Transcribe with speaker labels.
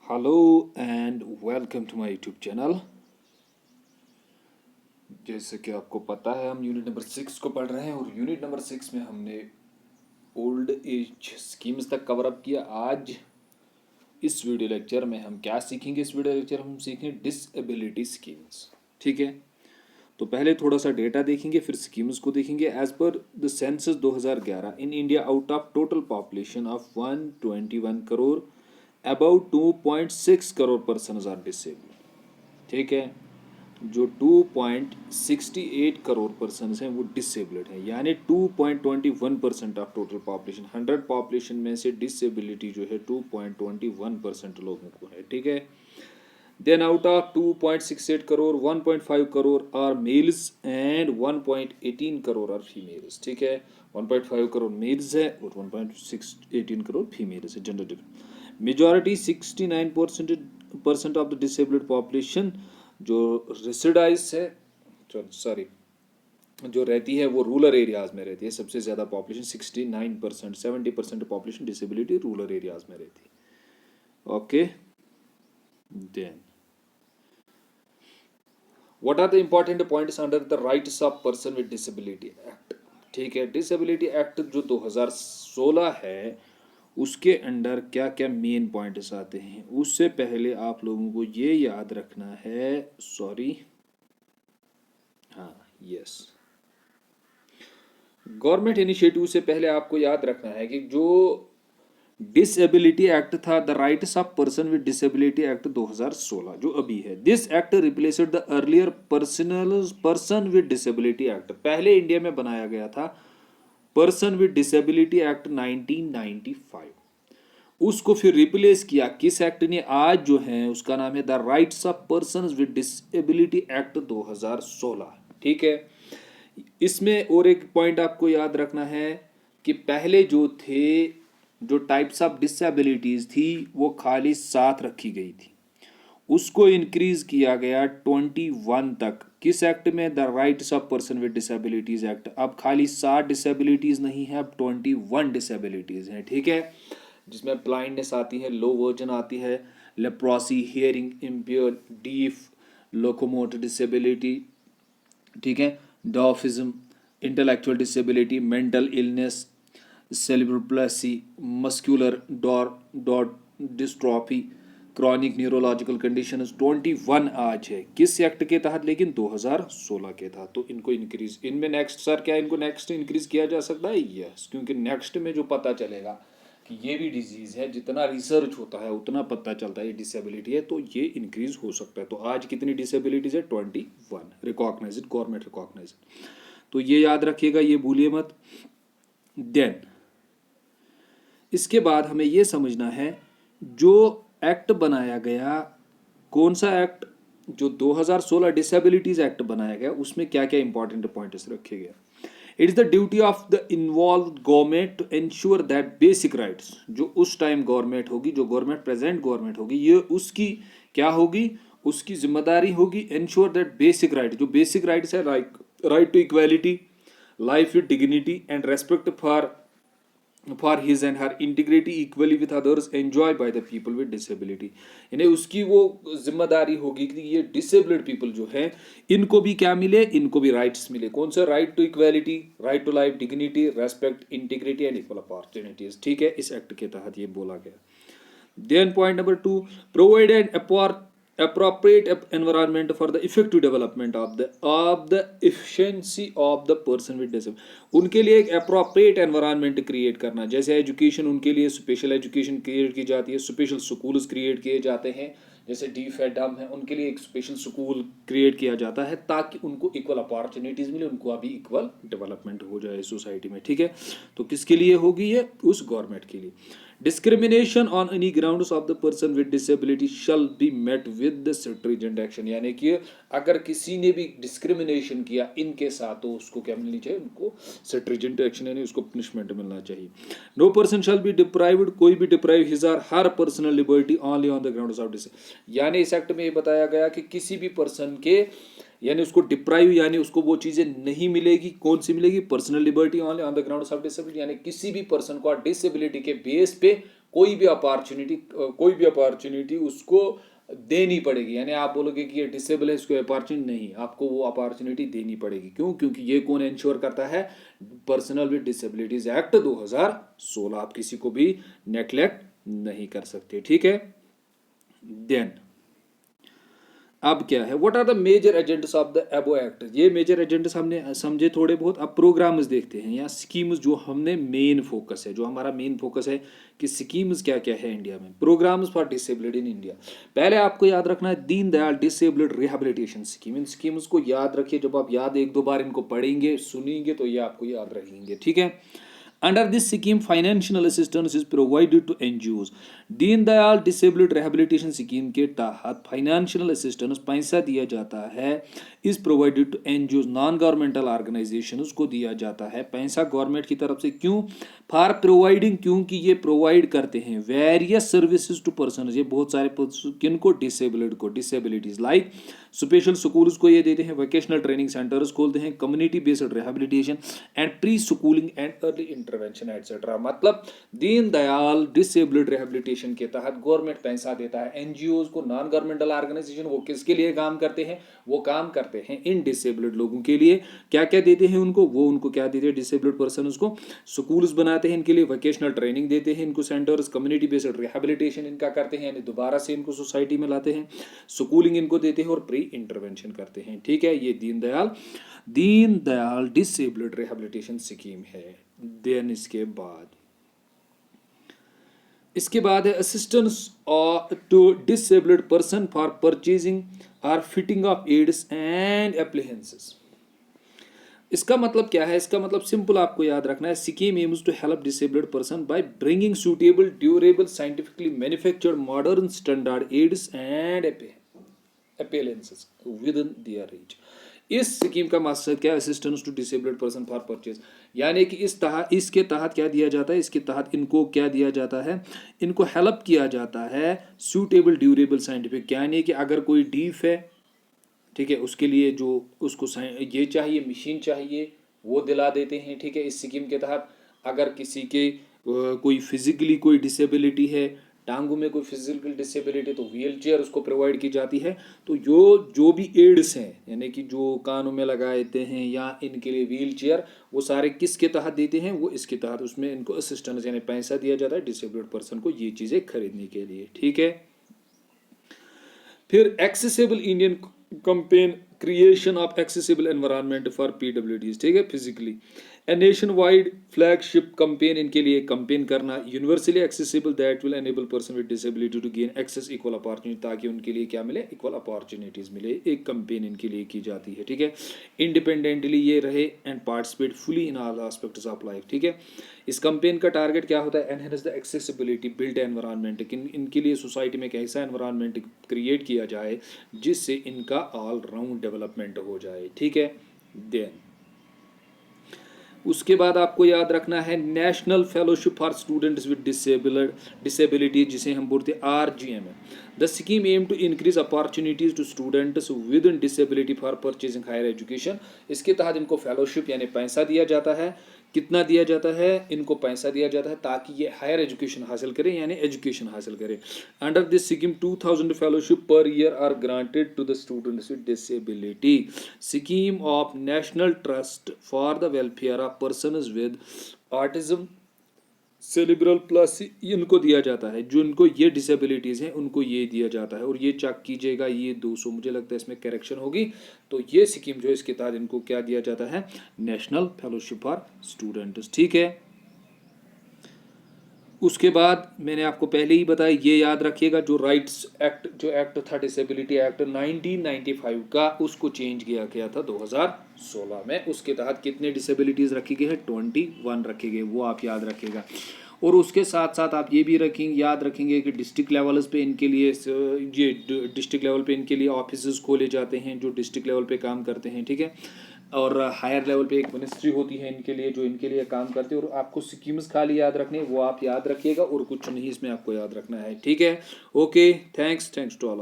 Speaker 1: Hello and welcome to my YouTube channel. जैसे कि आपको पता है हम यूनिट नंबर 6 को पढ़ रहे हैं और यूनिट नंबर 6 में हमने ओल्ड एज स्कीम्स तक कवर अप किया। आज इस वीडियो लेक्चर में हम क्या सीखेंगे? इस वीडियो लेक्चर हम सीखेंगे डिसेबिलिटी स्कीम्स। ठीक है, तो पहले थोड़ा सा डेटा देखेंगे फिर स्कीम्स को देखेंगे। As per the census 2011 in India out of total population of 121 crore about 2.6 crore person are disabled. ठीक है, जो 2.68 करोड़ पर्सन हैं वो डिसेबल्ड हैं, यानी 2.21% ऑफ टोटल पॉपुलेशन। 100 पॉपुलेशन में से डिसेबिलिटी जो है 2.21% लोगों को है। ठीक है, then out of 2.68 crore 1.5 crore are males and 1.18 crore are females. ठीक है, 1.5 करोड़ मेल्स है और 1.18 करोड़ फीमेल्स है। Gender difference majority 69% of the disabled population जो रेसिडाइज है, सॉरी जो रहती है वो रूरल एरियाज में रहती है। सबसे ज़्यादा population 69%, 70% population disability rural areas में रहती है। Okay, then what are the important points under the rights of person with disability act. ठीक है, डिसेबिलिटी एक्ट जो 2016 है उसके अंडर क्या क्या मेन पॉइंट्स आते हैं। उससे पहले आप लोगों को ये याद रखना है, सॉरी, हाँ, यस, गवर्नमेंट इनिशिएटिव से पहले आपको याद रखना है कि जो डिसेबिलिटी एक्ट था, the rights of person with disability act 2016 जो अभी है, this act replaced the earlier person with disability act. पहले इंडिया में बनाया गया था पर्सन विद डिसेबिलिटी एक्ट 1995, उसको फिर रिप्लेस किया किस एक्ट ने? आज जो है उसका नाम है the rights of person with disability act 2016। ठीक है, इसमें और एक पॉइंट आपको याद रखना है कि पहले जो थे, जो टाइप्स ऑफ डिसेबिलिटीज थी वो खाली 7 रखी गई थी, उसको इंक्रीज किया गया 21 तक। किस एक्ट में? The rights of person with disabilities act. अब खाली 7 डिसेबिलिटीज नहीं है, अब 21 डिसेबिलिटीज हैं। ठीक है, जिसमें ब्लाइंडनेस आती है, लो वर्जन आती है, leprosy, hearing impair, deaf, locomotor disability, ठीक है, dwarfism, intellectual disability, mental illness, cerebral palsy, muscular dot dystrophy, chronic neurological condition. 21 आज है किस एक्ट के तहत? लेकिन 2016 के तहत। तो इनको इंक्रीज, इनमें नेक्स्ट सर क्या इनको नेक्स्ट इंक्रीज किया जा सकता है? यस, क्योंकि नेक्स्ट में जो पता चलेगा कि ये भी डिजीज है, जितना रिसर्च होता है उतना पता चलता है ये डिसेबिलिटी है, तो ये इंक्रीज हो सकता है। तो आज कितनी डिसेबिलिटीज है? 21 रिकॉग्नाइज्ड, गवर्नमेंट रिकॉग्नाइज्ड। तो ये याद रखिएगा, ये भूलिए मत। देन इसके बाद हमें ये समझना है जो एक्ट बनाया गया, कौन सा एक्ट? जो 2016 डिसेबिलिटीज एक्ट बनाया गया उसमें क्या क्या इंपॉर्टेंट पॉइंट्स रखे गए। It is the duty of the involve government to ensure that basic rights, जो उस टाइम गवर्नमेंट होगी, जो गवर्नमेंट प्रेजेंट गवर्नमेंट होगी, ये उसकी क्या होगी? उसकी जिम्मेदारी होगी एंश्योर दैट बेसिक राइट, जो बेसिक राइट्स है, right to equality, life with dignity and respect for his and her integrity equally with others enjoy by the people with disability. यानी उसकी वो जिम्मेदारी होगी कि ये डिसेबल्ड पीपल जो है इनको भी क्या मिले? इनको भी राइट्स मिले। कौन सा? Right to equality, right to life, dignity, respect, integrity and equal opportunities. ठीक है, इस एक्ट के तहत ये बोला गया। Then point number 2, provide an appropriate environment for the effective development of the efficiency of the person with disability। उनके लिए एक appropriate environment create करना, जैसे एजुकेशन, उनके लिए स्पेशल एजुकेशन क्रिएट की जाती है, स्पेशल स्कूल्स क्रिएट किए जाते हैं, जैसे डीफ है, डम है, उनके लिए एक स्पेशल स्कूल क्रिएट किया जाता है ताकि उनको इक्वल अपॉर्चुनिटीज मिले, उनको अभी इक्वल डेवलपमेंट हो जाए सोसाइटी में। ठीक है, तो किसके लिए होगी ये? उस गवर्नमेंट के लिए। Discrimination on any grounds of the person with disability shall be met with the stringent action. यानी कि अगर किसी ने भी डिस्क्रिमिनेशन किया इनके साथ तो उसको क्या मिलनी चाहिए? उनको स्ट्रिजेंट एक्शन, यानी उसको पनिशमेंट मिलना चाहिए। No person shall be deprived, कोई भी deprive his or her personal liberty only on the grounds of disability. यानी इस एक्ट में ये बताया गया कि किसी भी पर्सन के, यानी उसको डिप्राइव, यानी उसको वो चीजें नहीं मिलेगी। कौन सी मिलेगी? Personal liberty only on the ground of disability, यानी किसी भी पर्सन को डिसेबिलिटी के बेस पे कोई भी अपॉर्चुनिटी उसको देनी पड़ेगी। यानी आप बोलोगे कि ये डिसेबल है, इसको अपॉर्चुनिटी नहीं, आपको वो अपॉर्चुनिटी देनी पड़ेगी। क्यों? क्योंकि ये कौन इंश्योर करता है? Personal with disabilities act 2016। आप किसी को भी नेग्लेक्ट नहीं कर सकते, ठीक है। देन अब क्या है, what are the major agendas of the above act? ये मेजर एजेंड्स हमने समझे थोड़े बहुत। अब प्रोग्राम्स देखते हैं या स्कीम्स, जो हमने मेन फोकस है, जो हमारा मेन फोकस है कि स्कीम्स क्या क्या है इंडिया में। Programs for disability in India, पहले आपको याद रखना है Deen Dayal disability rehabilitation scheme. इन स्कीम्स को याद रखिए, जब आप याद एक दो बार इनको पढ़ेंगे सुनेंगे तो ये आपको याद रहेंगे, ठीक है। Under this scheme, financial assistance is provided to NGOs. Deen Dayal disability rehabilitation scheme के तहत फाइनेंशियल असिस्टेंस पैसा दिया जाता है, is provided to NGO, non governmental organization को दिया जाता है पैसा गवर्नमेंट की तरफ से। क्यों? फॉर प्रोवाइडिंग, क्योंकि ये प्रोवाइड करते हैं वेरियस सर्विसेज टू पर्सन, ये बहुत सारे किन को? डिसेबिलिटी को, डिसेबिलिटीज लाइक स्पेशल स्कूल्स को ये देते हैं, वोकेशनल ट्रेनिंग सेंटर्स खोलते हैं, community based rehabilitation and pre schooling and early intervention etcetera. मतलब दीन दयाल डिसेबिलिटी रिहेबिलिटेशन के तहत गवर्नमेंट पैसा देता है एनजीओ को, नॉन गवर्नमेंटल ऑर्गेनाइजेशन। वो किसके लिए काम करते हैं? वो काम करते हैं इन डिसेबिलिटी लोगों के लिए। क्या क्या देते हैं उनको? वो उनको क्या देते हैं? डिसेबिलिटी पर्सन उसको स्कूल्स बनाते हैं इनके लिए, वोकेशनल ट्रेनिंग देते हैं इनको सेंटर्स, कम्युनिटी बेस्ड रिहेबिलिटेशन इनका करते हैं, यानी दोबारा से इनको सोसाइटी में लाते हैं, स्कूलिंग इनको देते हैं और प्री इंटरवेंशन करते हैं, ठीक है। ये Deen Dayal disability rehabilitation scheme है। देन इसके बाद है assistance to disabled person for purchasing और fitting of aids and appliances. इसका मतलब क्या है? इसका मतलब सिंपल आपको याद रखना है, scheme aims to help disabled person by bringing suitable durable scientifically manufactured modern standard aids and appliances within their reach. इस स्कीम का मकसद क्या है? Assistance to disabled person for purchase, यानी कि इसके तहत क्या दिया जाता है? इसके तहत इनको क्या दिया जाता है? इनको हेल्प किया जाता है सूटेबल ड्यूरेबल साइंटिफिक, यानी कि अगर कोई डीफ है, ठीक है, उसके लिए जो उसको ये चाहिए, मशीन चाहिए, वो दिला देते हैं, ठीक है, इस स्कीम के तहत। अगर किसी के कोई फिजिकली कोई डिसेबिलिटी है, टांगों में कोई फिजिकल डिसेबिलिटी, तो व्हील चेयर उसको प्रोवाइड की जाती है। तो जो भी एड्स हैं, यानी कि जो कानों में लगाते हैं या इनके लिए व्हील चेयर, वो सारे किसके तहत देते हैं? वो इसके तहत, उसमें इनको असिस्टेंस यानी पैसा दिया जाता है डिसेबल्ड पर्सन को ये चीज़ें खरीदने के लिए, ठीक है। फिर accessible Indian campaign, creation of accessible environment for PwDs, ठीक है, physically a nationwide flagship campaign, इनके लिए कंपेन करना, universally accessible that will enable person with disability to gain access equal opportunity, ताकि उनके लिए क्या मिले? इक्वल अपॉर्चुनिटीज मिले। एक कंपेन इनके लिए की जाती है, ठीक है। इंडिपेंडेंटली ये रहे and participate fully in all aspects of life, ठीक है। इस कंपेन का टारगेट क्या होता है? Enhance the accessibility, build environment, इनके लिए सोसाइटी में एक ऐसा एनवायरनमेंट क्रिएट किया जाए जिससे इनका ऑल राउंड डेवलपमेंट हो जाए, ठीक है। देन उसके बाद आपको याद रखना है national fellowship for students with disability, जिसे हम बोलते हैं RGM है। The scheme aim to increase opportunities to students with in disability for purchasing higher education. इसके तहत इनको फेलोशिप यानी पैसा दिया जाता है। कितना दिया जाता है? इनको पैसा दिया जाता है ताकि ये हायर एजुकेशन हासिल करें, यानी एजुकेशन हासिल करें। Under this scheme 2000 fellowship per year are granted to the students with disability. Scheme of national trust for the welfare of persons with autism cerebral palsy, इनको दिया जाता है। जो इनको ये डिसेबिलिटीज़ हैं उनको ये दिया जाता है। और ये चेक कीजिएगा, ये 200 मुझे लगता है इसमें करेक्शन होगी। तो ये स्कीम जो है इसके तहत इनको क्या दिया जाता है? नेशनल फेलोशिप फॉर स्टूडेंट्स, ठीक है। उसके बाद मैंने आपको पहले ही बताया, ये याद रखिएगा, जो राइट्स एक्ट, जो एक्ट था डिसेबिलिटी एक्ट 1995 का, उसको चेंज किया गया था 2016 में। उसके तहत कितने डिसेबिलिटीज़ रखी गई है? 21 रखे गए, वो आप याद रखिएगा। और उसके साथ साथ आप ये भी याद रखेंगे कि डिस्ट्रिक्ट लेवल्स पे इनके लिए, ये डिस्ट्रिक्ट लेवल पे इनके लिए ऑफिस खोले जाते हैं जो डिस्ट्रिक्ट लेवल पे काम करते हैं, ठीक है। और हायर लेवल पे एक मिनिस्ट्री होती है इनके लिए, जो इनके लिए काम करती है। और आपको स्कीम्स खाली याद रखनी है, वो आप याद रखिएगा, और कुछ नहीं इसमें आपको याद रखना है, ठीक है। Okay, thanks to all.